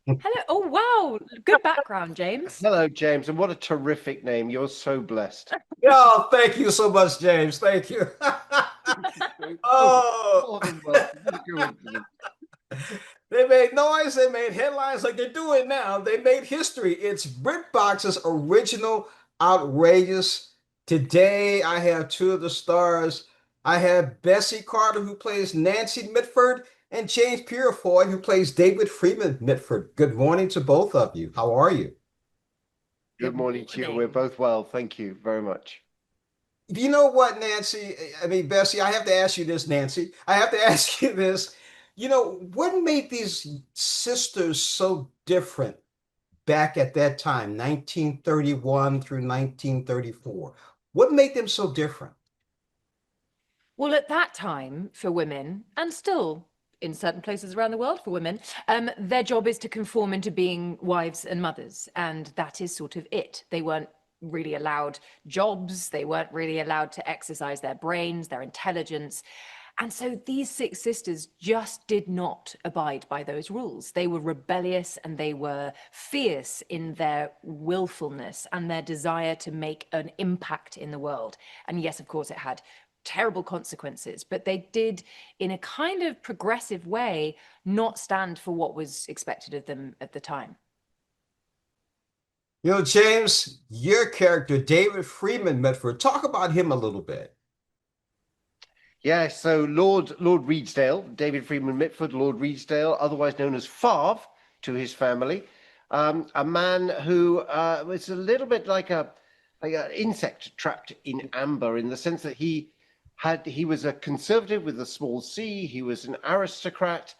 Hello. Oh, wow. Good background, James. Hello, James, and what a terrific name. You're so blessed. Oh, thank you so much, James. Thank you. More Oh, more than welcome. What a coincidence. they made noise, they made headlines like they're doing now. They made history. It's BritBox's original outrageous. Today, I have two of the stars. I have Bessie Carter, who plays Nancy Mitford, and James Purefoy, who plays David Freeman Mitford. Good morning to both of you. How are you? Good Good morning to you. We're morning. both well. Thank you very much. You know what, Nancy? I mean, Bessie, I have to ask you this, Nancy. I have to ask you this. What made these sisters so different back at that time, 1931 through 1934? What made them so different? Well, at that time, for women, and still in certain places around the world for women, their job is to conform into being wives and mothers. And that is sort of it. They weren't really allowed jobs, they weren't really allowed to exercise their brains, their intelligence. And so these six sisters just did not abide by those rules. They were rebellious and they were fierce in their willfulness and their desire to make an impact in the world. And yes, of course, it had terrible consequences, but they did, in a kind of progressive way, not stand for what was expected of them at the time. James, your character, David Freeman Medford, talk about him a little bit. Yeah, so Lord Redesdale, David Freeman Mitford, Lord Redesdale, otherwise known as Favre to his family, a man who was a little bit like an insect trapped in amber in the sense that he was a conservative with a small c. He was an aristocrat.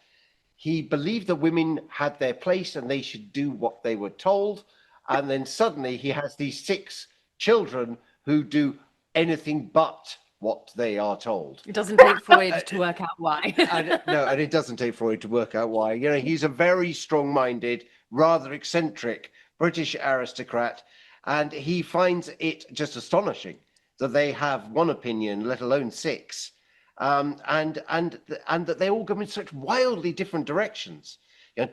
He believed that women had their place and they should do what they were told. And then suddenly he has these six children who do anything but what they are told. It doesn't take Freud to work out why. And no, and it doesn't take Freud to work out why. He's a very strong-minded, rather eccentric British aristocrat, and he finds it just astonishing that they have one opinion, let alone six, and that they all go in such wildly different directions.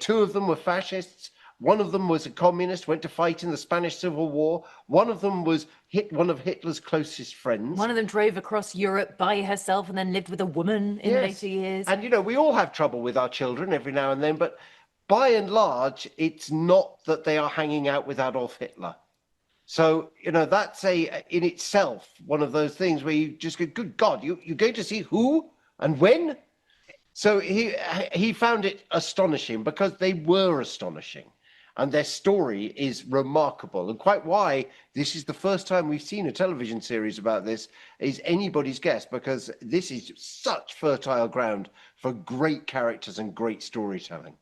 Two of them were fascists. One of them was a communist, went to fight in the Spanish Civil War. One of them was one of Hitler's closest friends. One of them drove across Europe by herself and then lived with a woman in later Yes. years. And we all have trouble with our children every now and then, but by and large, it's not that they are hanging out with Adolf Hitler. So, that's in itself one of those things where you just go, good God, you're going to see who and when? So he found it astonishing because they were astonishing. And their story is remarkable, and quite why this is the first time we've seen a television series about this is anybody's guess, because this is such fertile ground for great characters and great storytelling.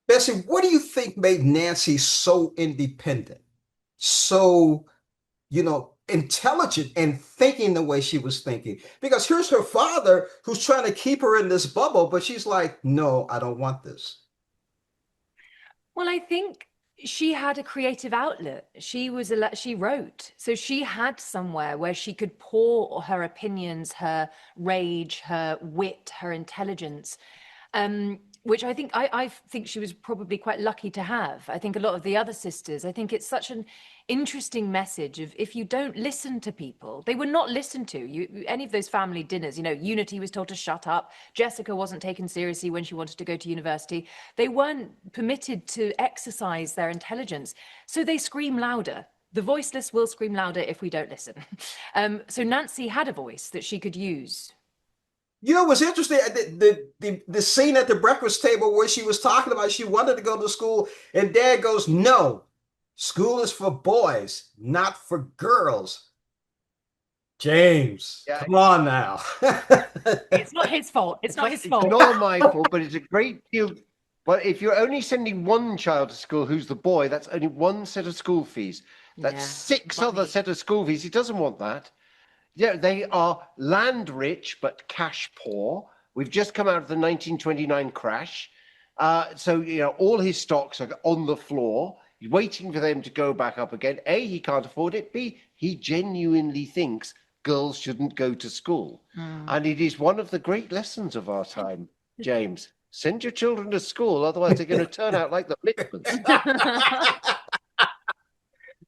Bessie, what do you think made Nancy so independent, so, intelligent and thinking the way she was thinking? Because here's her father who's trying to keep her in this bubble, but she's like, no, I don't want this. Well, I think she had a creative outlet. She wrote. So she had somewhere where she could pour her opinions, her rage, her wit, her intelligence. Which I think she was probably quite lucky to have. I think a lot of the other sisters, I think it's such an interesting message of if you don't listen to people, they were not listened to. Any of those family dinners, Unity was told to shut up. Jessica wasn't taken seriously when she wanted to go to university. They weren't permitted to exercise their intelligence. So they scream louder. The voiceless will scream louder if we don't listen. So Nancy had a voice that she could use. What's interesting, the scene at the breakfast table where she was talking about she wanted to go to school, and Dad goes, no, school is for boys, not for girls. James, Yeah, come on now. It's not his fault. It's not his it's fault. not my fault, but it's a great deal. Well, if you're only sending one child to school who's the boy, that's only one set of school fees. That's Yeah. six other set of school fees. He doesn't want that. Yeah, they are land rich but cash poor. We've just come out of the 1929 crash. So, all his stocks are on the floor. He's waiting for them to go back up again. A, he can't afford it. B, he genuinely thinks girls shouldn't go to school. Mm. And it is one of the great lessons of our time, James. Send your children to school, otherwise they're going to turn out like the Mitfords.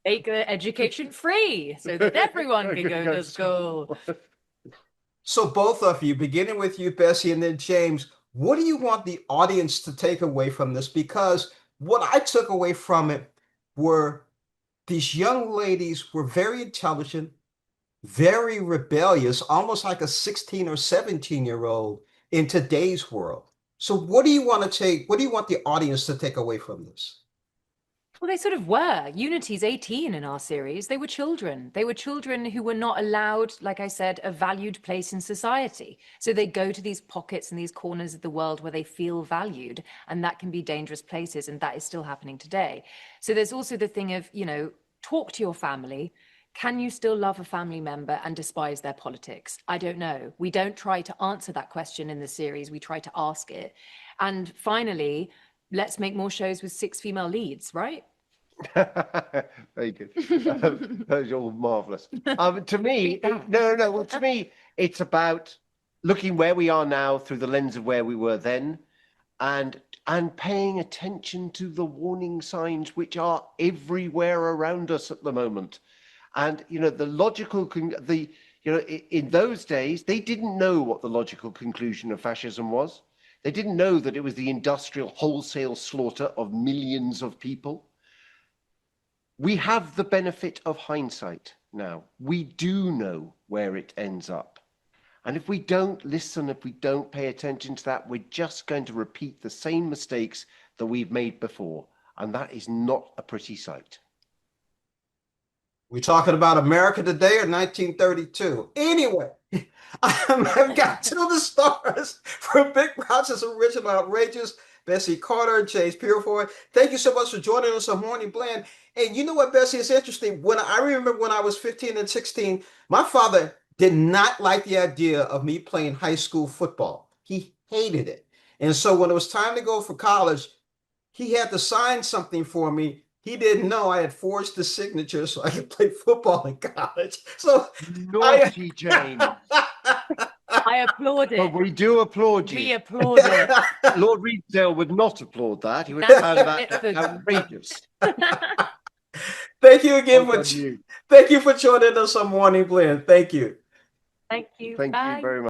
Make the education free so that everyone can go to school. So both of you, beginning with you, Bessie, and then James, what do you want the audience to take away from this? Because what I took away from it were these young ladies were very intelligent, very rebellious, almost like a 16 or 17-year-old in today's world. So what do you want the audience to take away from this? Well, they sort of were. Unity's 18 in our series. They were children. They were children who were not allowed, like I said, a valued place in society. So they go to these pockets and these corners of the world where they feel valued, and that can be dangerous places, and that is still happening today. So there's also the thing of, talk to your family. Can you still love a family member and despise their politics? I don't know. We don't try to answer that question in the series. We try to ask it. And finally, let's make more shows with 6 female leads, right? Very good. Those are all marvelous. To me, no. Well, to me, it's about looking where we are now through the lens of where we were then, and paying attention to the warning signs which are everywhere around us at the moment. And the logical in those days they didn't know what the logical conclusion of fascism was. They didn't know that it was the industrial wholesale slaughter of millions of people. We have the benefit of hindsight now. We do know where it ends up. And if we don't listen, if we don't pay attention to that, we're just going to repeat the same mistakes that we've made before. And that is not a pretty sight. We're talking about America today or 1932? Anyway, I've got 2 of the stars for BritBox's original outrageous. Bessie Carter, James Purefoy. Thank you so much for joining us on Morning Blend. And you know what, Bessie, it's interesting. I remember when I was 15 and 16, my father did not like the idea of me playing high school football. He hated it. And so when it was time to go for college, he had to sign something for me. He didn't know I had forged the signature so I could play football in college. So naughty, James. I applaud it. Well, we do applaud you. We applaud it. Lord Redesdale would not applaud that. He would find that outrageous. Thank you again thank you for joining us on Morning Blend. Thank you. Thank you. Thank Bye. you very much.